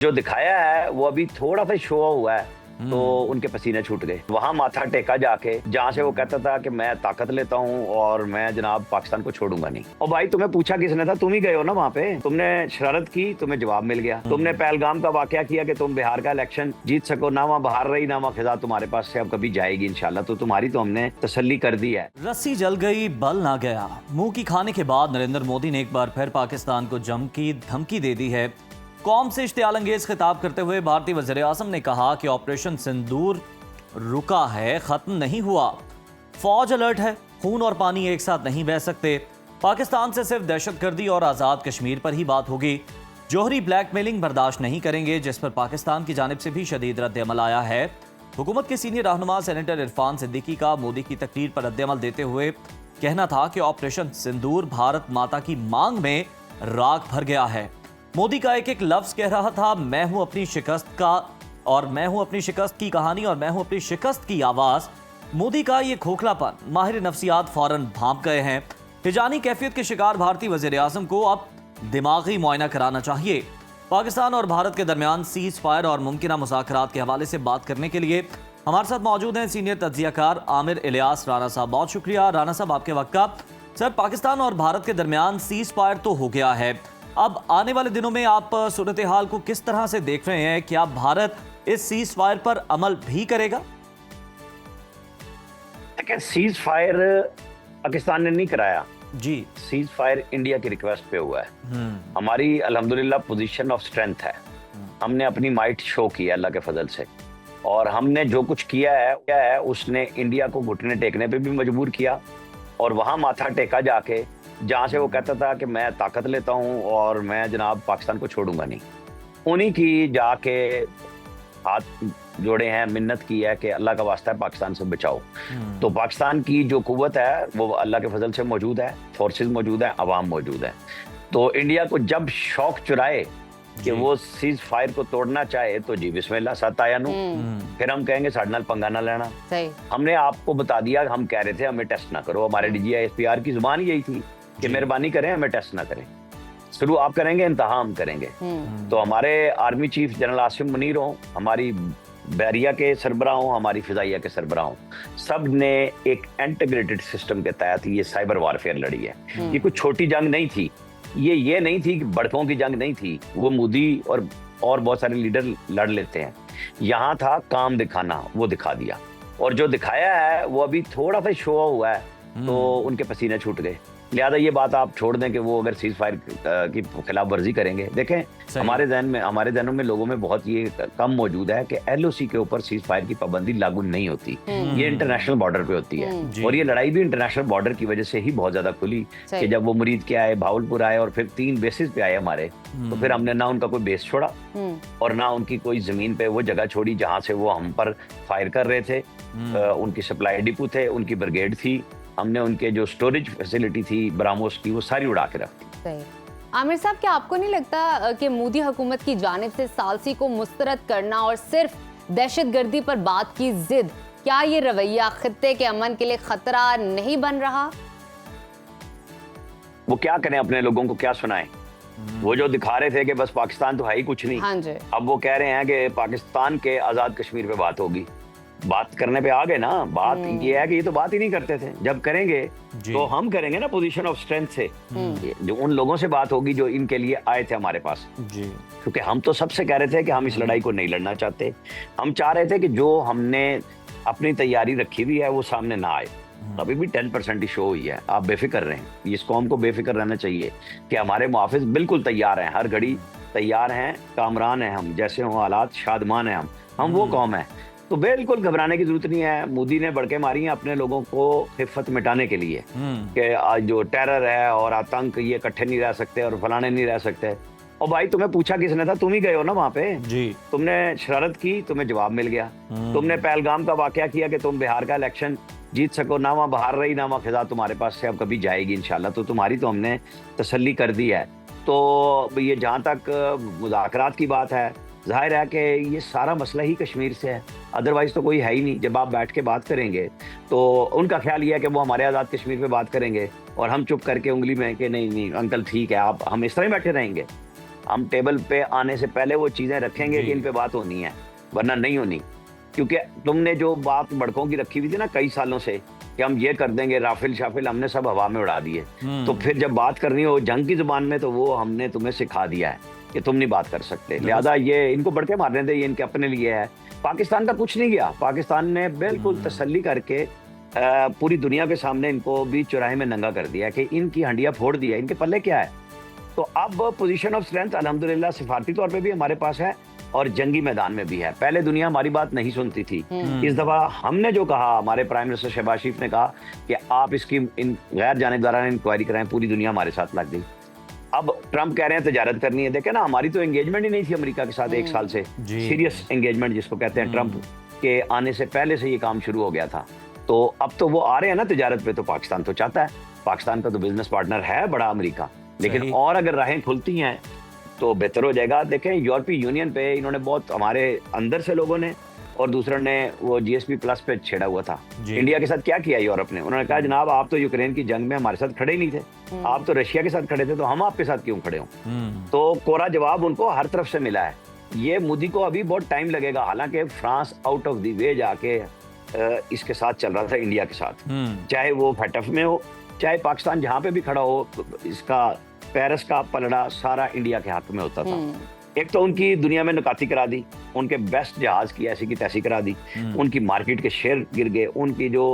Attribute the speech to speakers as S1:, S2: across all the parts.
S1: जो दिखाया है वो अभी थोड़ा सा शो हुआ है, तो उनके पसीने छूट गए। वहां माथा टेका जाके, जहां से वो कहता था कि मैं ताकत लेता हूं और मैं जनाब पाकिस्तान को छोड़ूंगा नहीं। और भाई तुम्हें पूछा किसने था? तुम ही गए हो ना वहां पे, तुमने शरारत की, तुम्हें जवाब मिल गया। तुमने पहलगाम का वाकया किया कि तुम बिहार का इलेक्शन जीत सको, ना वहां बाहर रही ना वहां खिजा तुम्हारे पास से अब कभी जाएगी इंशाल्लाह, तो तुम्हारी तो हमने तसल्ली कर दी है।
S2: रस्सी जल गई बल ना गया। मुंह की खाने के बाद नरेंद्र मोदी ने एक बार फिर पाकिस्तान को जम की धमकी दे दी है। कौम से इश्तियाल अंगेज खिताब करते हुए भारतीय वज़ीर आज़म ने कहा कि ऑपरेशन सिंदूर रुका है, खत्म नहीं हुआ। फौज अलर्ट है, खून और पानी एक साथ नहीं बह सकते। पाकिस्तान से सिर्फ दहशतगर्दी और आज़ाद कश्मीर पर ही बात होगी। जोहरी ब्लैकमेलिंग बर्दाश्त नहीं करेंगे, जिस पर पाकिस्तान की जानिब से भी शदीद रद्द-ए-अमल आया है। हुकूमत के सीनियर रहनुमा सेनेटर इरफान सिद्दीकी का मोदी की तकरीर पर रद्द-ए-अमल देते हुए कहना था कि ऑपरेशन सिंदूर भारत माता की मांग में राख भर गया है। मोदी का एक एक लफ्ज कह रहा था, मैं हूं अपनी शिकस्त का, और मैं हूं अपनी शिकस्त की कहानी, और मैं हूं अपनी शिकस्त की आवाज। मोदी का ये खोखलापन माहिर नफ्सियात फौरन भांप गए हैं। हिजानी कैफियत के शिकार भारतीय वज़ीर आज़म को अब दिमागी मुआयना कराना चाहिए। पाकिस्तान और भारत के दरमियान सीज फायर और मुमकिन मुज़ाकरात के हवाले से बात करने के लिए हमारे साथ मौजूद हैं सीनियर तज्जियाकार आमिर इलियास राना साहब। बहुत शुक्रिया राना साहब आपके वक्त का। सर, पाकिस्तान और भारत के दरमियान सीज फायर तो हो गया है, अब आने वाले दिनों में आप सूरत हाल को किस तरह से देख रहे हैं? क्या भारत इस सीज फायर पर अमल भी करेगा?
S1: सीज फायर पाकिस्तान ने नहीं कराया
S2: जी,
S1: सीज फायर इंडिया की रिक्वेस्ट पे हुआ है। हमारी अल्हम्दुलिल्लाह पोजीशन ऑफ स्ट्रेंथ है, हमने अपनी माइट शो की है अल्लाह के फजल से, और हमने जो कुछ किया है उसने इंडिया को घुटने टेकने पे भी मजबूर किया। और वहां माथा टेका जाके, जहां से वो कहता था कि मैं ताकत लेता हूं और मैं जनाब पाकिस्तान को छोड़ूंगा नहीं, उन्हीं की जाके हाथ जोड़े हैं, मिन्नत की है कि अल्लाह का वास्ता है पाकिस्तान से बचाओ। तो पाकिस्तान की जो कुव्वत है वो अल्लाह के फजल से मौजूद है, फोर्सेस मौजूद है, अवाम मौजूद है। तो इंडिया को जब शौक चुराए कि वो सीज फायर को तोड़ना चाहे तो जी बिस्मिल्लाह, सत आया नू, फिर हम कहेंगे साढ़े नाल पंगा ना लेना।
S3: सही।
S1: हमने आपको बता दिया, हम कह रहे थे हमें टेस्ट ना करो, हमारे DGI-SPR की जुबान यही थी कि मेहरबानी करें हमें टेस्ट ना करें, शुरू आप करेंगे इंतहा हम करेंगे। तो हमारे army chief general Asim Munir हों, हमारी बैरिया के सरबराह हों, हमारी फिजाइया के सरबराह हों, सब ने एक इंटीग्रेटेड सिस्टम के तहत ये साइबर वारफेयर लड़ी है। ये कोई छोटी जंग नहीं थी, ये नहीं थी कि बड़कों की जंग नहीं थी, वो मोदी और बहुत सारे लीडर लड़ लेते हैं। यहाँ था काम दिखाना, वो दिखा दिया, और जो दिखाया है वो अभी थोड़ा सा शो हुआ है, तो उनके पसीने छूट गए। लिहाजा ये बात आप छोड़ दें कि वो अगर सीज फायर की खिलाफ वर्जी करेंगे। देखें, हमारे जहनों में लोगों में बहुत ये कम मौजूद है कि LOC के ऊपर सीज फायर की पाबंदी लागू नहीं होती, ये इंटरनेशनल बॉर्डर पे होती है। और ये लड़ाई भी इंटरनेशनल बॉर्डर की वजह से ही बहुत ज्यादा खुली कि जब वो मुरीद के आए, भावलपुर आए और फिर 3 बेसिस पे आए हमारे, तो फिर हमने ना उनका कोई बेस छोड़ा और ना उनकी कोई जमीन पे वो जगह छोड़ी जहां से वो हम पर फायर कर रहे थे। उनकी सप्लाई डिपो थे, उनकी ब्रिगेड थी, हमने उनके जो स्टोरेज फैसिलिटी थी ब्राह्मोस की, वो सारी उड़ा के रख दी।
S3: आमिर साहब, क्या आपको नहीं लगता कि मोदी हुकूमत की जानिब से सालसी को मुस्तरद करना और सिर्फ दहशतगर्दी पर बात की जिद, क्या ये रवैया खित्ते के अमन के लिए खतरा नहीं बन रहा?
S1: वो क्या करें, अपने लोगों को क्या सुनाएं? वो जो दिखा रहे थे कि बस पाकिस्तान तो है ही कुछ नहीं,
S3: हाँ जी।
S1: अब वो कह रहे हैं कि पाकिस्तान के आजाद कश्मीर पे बात होगी। बात करने पे आ गए ना, बात ये है कि ये तो बात ही नहीं करते थे, जब करेंगे तो हम करेंगे ना पोजीशन ऑफ स्ट्रेंथ से। जो उन लोगों से बात होगी जो इनके लिए आए थे हमारे पास जी, क्योंकि हम तो सबसे कह रहे थे कि हम इस लड़ाई को नहीं लड़ना चाहते। हम चाह रहे थे कि जो हमने अपनी तैयारी रखी हुई है वो सामने ना आए। अभी भी 10% ही शो हुई है, आप बेफिक्र रहें, इस कौम को बेफिक्र रहना चाहिए कि हमारे मुहाफिज बिल्कुल तैयार हैं, हर घड़ी तैयार हैं, कामरान हैं, हम जैसे हों हालात शादमान हैं, हम वो कौम है। तो बिल्कुल घबराने की जरूरत नहीं है। मोदी ने बड़के मारी हैं अपने लोगों को हिफ्फत मिटाने के लिए कि आज जो टेरर है और आतंक, ये इकट्ठे नहीं रह सकते और फलाने नहीं रह सकते। और भाई तुम्हें पूछा किसने था? तुम ही गए हो ना वहां पे जी, तुमने शरारत की, तुम्हें जवाब मिल गया। तुमने पहलगाम का वाकया किया कि तुम बिहार का इलेक्शन जीत सको, ना वहां बाहर रही ना वहां खिजा तुम्हारे पास से अब कभी जाएगी इंशाल्लाह, तो तुम्हारी तो हमने तसल्ली कर दी है। तो ये जहां तक मुज़ाकरात की बात है, जाहिर है कि ये सारा मसला ही कश्मीर से है, अदरवाइज तो कोई है ही नहीं। जब आप बैठ के बात करेंगे तो उनका ख्याल ये है कि वो हमारे आज़ाद कश्मीर पे बात करेंगे और हम चुप करके उंगली में कि नहीं अंकल ठीक है, आप हम इस तरह ही बैठे रहेंगे। हम टेबल पे आने से पहले वो चीजें रखेंगे कि इन पे बात होनी है, वरना नहीं होनी। क्योंकि तुमने जो बात बड़कों की रखी हुई थी ना कई सालों से कि हम ये कर देंगे, राफेल शाफेल हमने सब हवा में उड़ा दिए। तो फिर जब बात करनी हो जंग की जुबान में तो वो हमने तुम्हें सिखा दिया है कि तुम नहीं बात कर सकते। लिहाजा ये इनको बढ़के मारने थे, ये इनके अपने लिए है। पाकिस्तान का कुछ नहीं गया, पाकिस्तान ने बिल्कुल तसल्ली करके पूरी दुनिया के सामने इनको भी चौराहे में नंगा कर दिया कि इनकी हंडिया फोड़ दिया, इनके पल्ले क्या है। तो अब पोजीशन ऑफ स्ट्रेंथ अल्हम्दुलिल्लाह सिफारती तौर पे भी हमारे पास है और जंगी मैदान में भी है। पहले दुनिया हमारी बात नहीं सुनती थी। इस दफा हमने जो कहा, हमारे प्राइम मिनिस्टर शहबाज शरीफ ने कहा कि आप इसकी इन गैर जानिबदाराना इंक्वायरी कराएं, पूरी दुनिया हमारे साथ लग गई। अब ट्रंप कह रहे हैं तजारत करनी है। देखे ना, हमारी तो एंगेजमेंट ही नहीं थी अमेरिका के साथ 1 साल से, सीरियस एंगेजमेंट जिसको कहते हैं। ट्रंप के आने से पहले से ये काम शुरू हो गया था। तो अब तो वो आ रहे हैं ना तजारत पे, तो पाकिस्तान तो चाहता है, पाकिस्तान का तो बिजनेस पार्टनर है बड़ा अमेरिका। लेकिन और अगर राहें खुलती हैं तो बेहतर हो जाएगा। देखें यूरोपीय यूनियन पे इन्होंने बहुत, हमारे अंदर से लोगों ने और दूसरों ने वो GSP प्लस पे छेड़ा हुआ था। इंडिया के साथ क्या किया यूरोप ने? उन्होंने कहा जनाब आप तो यूक्रेन की जंग में हमारे साथ खड़े ही नहीं थे, आप तो रशिया के साथ खड़े थे, तो हम आपके साथ क्यों खड़े हों? तो कोरा जवाब उनको हर तरफ से मिला है। ये मोदी को अभी बहुत टाइम लगेगा। हालांकि France out of the way जाके इसके साथ चल रहा था, इंडिया के साथ, चाहे वो फटफ में हो चाहे पाकिस्तान जहां पे भी खड़ा हो, इसका पेरिस का पलड़ा सारा इंडिया के हाथ में होता था। एक तो उनकी दुनिया में नकाती करा दी, उनके बेस्ट जहाज की ऐसी की तैसी करा दी, उनकी मार्केट के शेयर गिर गए, उनकी जो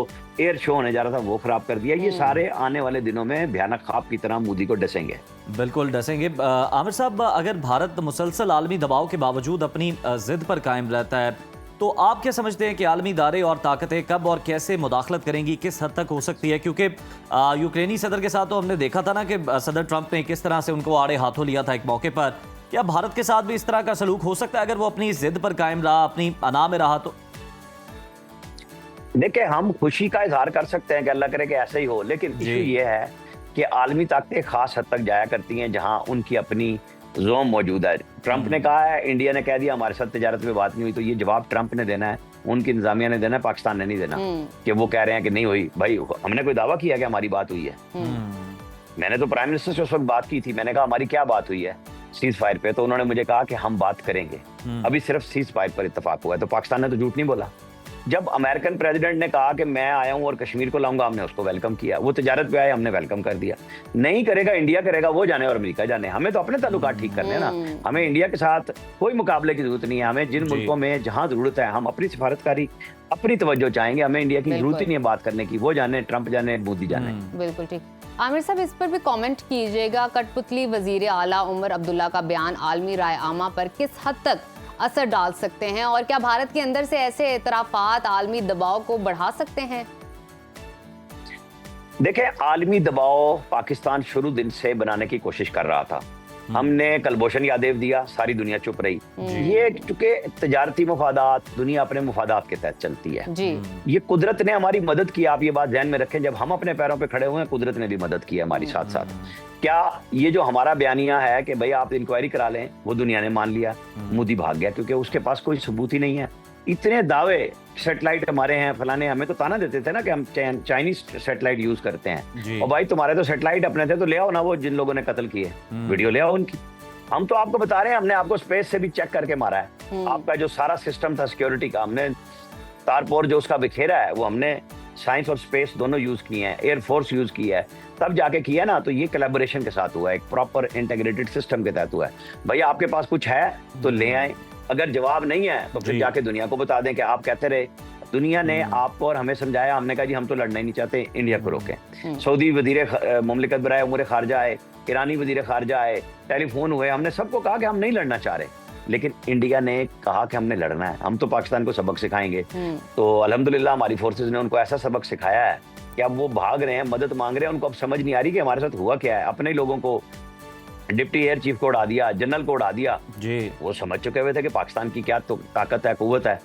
S1: एयर शो होने जा रहा था वो खराब कर दिया। ये सारे आने वाले दिनों में भयानक ख्वाब की तरह मोदी को डसेंगे।
S2: बिल्कुल डसेंगे। आमिर साहब, अगर भारत मुसलसल आलमी दबाव के बावजूद अपनी जिद पर कायम रहता है तो आप क्या समझते हैं कि आलमी इदारे और ताकतें कब और कैसे मुदाखलत करेंगी, किस हद तक हो सकती है? क्योंकि यूक्रेनी सदर के साथ तो हमने देखा था ना कि सदर ट्रंप ने किस तरह से उनको आड़े हाथों लिया था एक मौके पर। क्या भारत के साथ भी इस तरह का सलूक हो सकता है अगर वो अपनी जिद पर कायम रहा, अपनी अना में रहा? तो
S1: देखिए, हम खुशी का इजहार कर सकते हैं कि अल्लाह करे कि ऐसा ही हो, लेकिन इशू ये है कि आलमी ताकतें खास हद तक जाया करती हैं जहां उनकी अपनी जोम मौजूद है। ट्रंप ने कहा है, इंडिया ने कह दिया हमारे साथ तिजारत में बात नहीं हुई, तो ये जवाब ट्रंप ने देना है, उनकी इंतजामिया ने देना है, पाकिस्तान ने नहीं देना कि वो कह रहे हैं कि नहीं हुई। भाई हमने कोई दावा किया कि हमारी बात हुई है? मैंने तो प्राइम मिनिस्टर से उस वक्त बात की थी, मैंने कहा हमारी क्या बात हुई है सीज फायर पे, तो उन्होंने मुझे कहा कि हम बात करेंगे। अभी सिर्फ सीज फायर पर इत्तेफाक हुआ है, तो पाकिस्तान ने तो झूठ नहीं बोला। जब अमेरिकन प्रेसिडेंट ने कहा कि मैं आया हूं और कश्मीर को लाऊंगा, हमने उसको वेलकम किया। वो तिजारत पे आए, हमने वेलकम कर दिया। नहीं करेगा इंडिया करेगा, वो जाने और अमेरिका जाने, हमें तो अपने ताल्लुकात ठीक करने हैं ना। हमें इंडिया के साथ कोई मुकाबले की जरूरत नहीं है। हमें जिन मुल्कों में जहां जरूरत है हम अपनी सिफारतकारी, अपनी तवज्जो चाहेंगे। हमें इंडिया की जरूरत ही नहीं है बात करने की, वो जाने, ट्रंप जाने, मोदी जाने।
S3: बिल्कुल ठीक। आमिर साहब, इस पर भी कमेंट कीजिएगा। कठपुतली वजीर आला उमर अब्दुल्ला का बयान आलमी राय आमा पर किस हद तक असर डाल सकते हैं और क्या भारत के अंदर से ऐसे एतराफात आलमी दबाव को बढ़ा सकते हैं?
S1: देखें, आलमी दबाव पाकिस्तान शुरू दिन से बनाने की कोशिश कर रहा था। हमने कलभूषण यादव दिया, सारी दुनिया चुप रही। ये चूंकि तजारती मुफादात, दुनिया अपने मुफादात के तहत चलती है जी। ये कुदरत ने हमारी मदद की, आप ये बात ध्यान में रखें। जब हम अपने पैरों पे खड़े हुए हैं, कुदरत ने भी मदद की है हमारी साथ साथ। क्या ये जो हमारा बयानिया है कि भाई आप इंक्वायरी करा लें, वो दुनिया ने मान लिया, मोदी भाग गया क्योंकि उसके पास कोई सबूत ही नहीं है। इतने दावे, सेटेलाइट हमारे हैं, फलाने, हमें तो ताना देते थे ना कि हम चाइनीज सेटेलाइट यूज करते हैं। और भाई तुम्हारे तो सेटेलाइट अपने थे, तो ले आओ ना वो जिन लोगों ने कत्ल किए, वीडियो ले आओ उनकी। हम तो आपको बता रहे हैं, हमने आपको स्पेस से भी चेक करके मारा है। आपका जो सारा सिस्टम था सिक्योरिटी का, हमने तारपोर जो उसका बिखेरा है, वो हमने साइंस और स्पेस दोनों यूज किए हैं, एयरफोर्स यूज किया है, तब जाके किया ना। तो ये कोलैबोरेशन के साथ हुआ है, एक प्रॉपर इंटीग्रेटेड सिस्टम के तहत हुआ है। भैया आपके पास कुछ है तो ले आए, अगर जवाब नहीं है तो फिर जाके दुनिया को बता दें कि आप कहते रहे। दुनिया ने आपको और हमें समझाया, हमने कहा जी हम तो लड़ना ही नहीं चाहते, इंडिया को रोकें। सऊदी वजीर मुमलिकत बराए उमूर खारजा आए, ईरानी वजीर खारजा आए, टेलीफोन हुए, हमने सबको कहा कि हम नहीं लड़ना चाह रहे, लेकिन इंडिया ने कहा कि हमने लड़ना है, हम तो पाकिस्तान को सबक सिखाएंगे। तो अल्हम्दुलिल्लाह हमारी फोर्सेज ने उनको ऐसा सबक सिखाया है कि अब वो भाग रहे हैं, मदद मांग रहे हैं। उनको अब समझ नहीं आ रही कि हमारे साथ हुआ क्या है। अपने लोगों को डिप्टी एयर चीफ को उड़ा दिया, जनरल को उड़ा दिया जी। वो समझ चुके हुए थे कि पाकिस्तान की क्या तो ताकत है, कुव्वत है।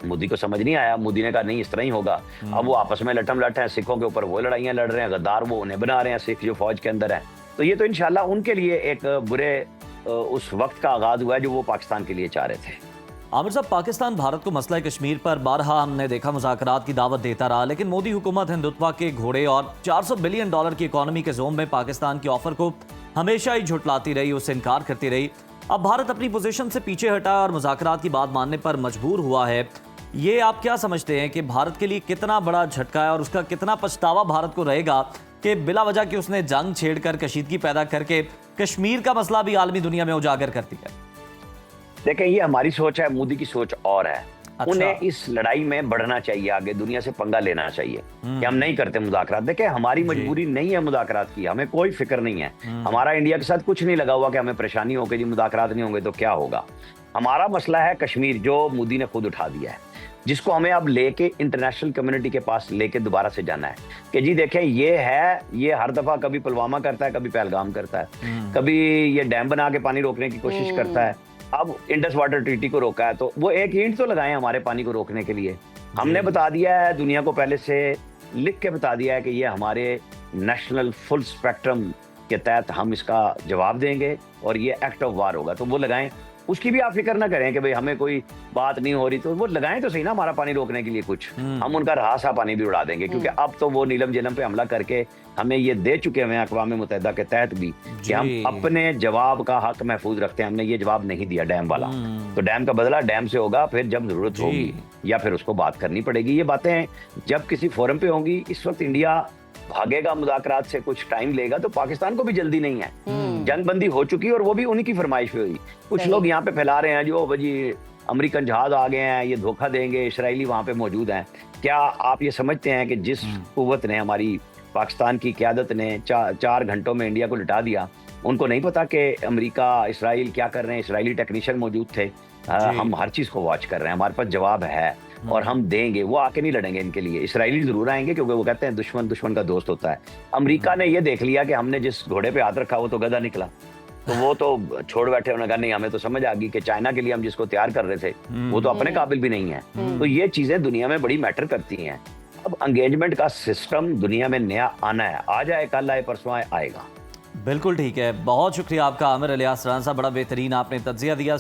S1: मोदी को समझ नहीं आया, मोदी ने कहा नहीं इस तरह ही होगा। अब वो आपस में लटम लट है, सिखों के ऊपर वो लड़ाइयां लड़ रहे हैं, गद्दार वो उन्हें बना रहे हैं, सिख जो फौज के अंदर है। तो ये तो इंशाल्लाह उनके लिए एक बुरे उस वक्त का आगाज हुआ है जो वो पाकिस्तान के लिए चाह रहे थे।
S2: आमिर साहब, पाकिस्तान भारत को मसला कश्मीर पर बारहा हमने देखा मुज़ाकरात की दावत देता रहा, लेकिन मोदी हुकूमत हिंदुत्व के घोड़े और $400 बिलियन की इकॉनमी के जोम में पाकिस्तान के ऑफर को हमेशा ही झुटलाती रही, उससे इनकार करती रही। अब भारत अपनी पोजीशन से पीछे हटा और मुज़ाकरात की बात मानने पर मजबूर हुआ है। ये आप क्या समझते हैं कि भारत के लिए कितना बड़ा झटका है और उसका कितना पछतावा भारत को रहेगा कि बिला वजह कि उसने जंग छेड़कर कशीदगी पैदा करके कश्मीर का मसला भी आलमी दुनिया में उजागर कर दिया?
S1: देखें, ये हमारी सोच है, मोदी की सोच और है।
S2: अच्छा।
S1: उन्हें इस लड़ाई में बढ़ना चाहिए, आगे दुनिया से पंगा लेना चाहिए कि हम नहीं करते मुज़ाकरात। देखें, हमारी मजबूरी नहीं है मुज़ाकरात की, हमें कोई फिक्र नहीं है। हमारा इंडिया के साथ कुछ नहीं लगा हुआ कि हमें परेशानी हो गई, जी मुज़ाकरात नहीं होंगे तो क्या होगा। हमारा मसला है कश्मीर, जो मोदी ने खुद उठा दिया है, जिसको हमें अब लेके इंटरनेशनल कम्युनिटी के पास लेके दोबारा से जाना है कि जी देखें, ये हर दफा कभी पुलवामा करता है, कभी पहलगाम करता है, कभी ये डैम बना के पानी रोकने की कोशिश करता है। अब इंडस वाटर ट्रीटी को रोका है, तो वो एक ईंट तो लगाए हमारे पानी को रोकने के लिए। हमने बता दिया है, दुनिया को पहले से लिख के बता दिया है कि ये हमारे नेशनल फुल स्पेक्ट्रम के तहत हम इसका जवाब देंगे और ये एक्ट ऑफ वार होगा, तो वो लगाएं। उसकी भी आप फिक्र ना करें कि भाई हमें कोई बात नहीं हो रही, तो वो लगाएं तो सही ना हमारा पानी रोकने के लिए कुछ। हम उनका रहा पानी भी उड़ा देंगे, क्योंकि अब तो वो नीलम झेलम पे हमला करके हमें ये दे चुके हैं अक़वाम मुत्तहिदा के तहत भी कि हम अपने जवाब का हक महफूज रखते हैं। हमने ये जवाब नहीं दिया डैम वाला, तो डैम का बदला डैम से होगा, फिर जब जरूरत होगी या फिर उसको बात करनी पड़ेगी। ये बातें जब किसी फोरम पे होंगी। इस वक्त इंडिया भागेगा मुज़ाकरात से, कुछ टाइम लेगा, तो पाकिस्तान को भी जल्दी नहीं है। जंग बंदी हो चुकी और वो भी उन्हीं की फरमाइश पे हुई। कुछ लोग यहाँ पे फैला रहे हैं जो जी अमेरिकन जहाज आ गए हैं, ये धोखा देंगे, इसराइली वहां पे मौजूद हैं। क्या आप ये समझते हैं कि जिस कुव्वत ने, हमारी पाकिस्तान की क़यादत ने 4 घंटों में इंडिया को लिटा दिया, उनको नहीं पता कि अमेरिका इसराइल क्या कर रहे हैं? इसराइली टेक्नीशियन मौजूद थे। हम हर चीज को वॉच कर रहे हैं, हमारे पास जवाब है और हम देंगे। वो आके नहीं लड़ेंगे इनके लिए, इसराइली जरूर आएंगे, क्योंकि वो कहते हैं दुश्मन दुश्मन का दोस्त होता है। अमेरिका ने ये देख लिया कि हमने जिस घोड़े पे हाथ रखा वो तो गधा निकला, तो वो तो छोड़ बैठे। उन्होंने कहा नहीं, हमें तो समझ आ गई कि चाइना के लिए हम जिसको तैयार कर रहे थे वो तो अपने काबिल भी नहीं है। तो ये चीजें दुनिया में बड़ी मैटर करती हैं। अब एंगेजमेंट का सिस्टम दुनिया में नया आना है, आ जाए, कल आए, परसों आए, आएगा।
S2: बिल्कुल ठीक है। बहुत शुक्रिया आपका आमिर इलियास राना साहब, बड़ा बेहतरीन आपने तज्जिया दिया।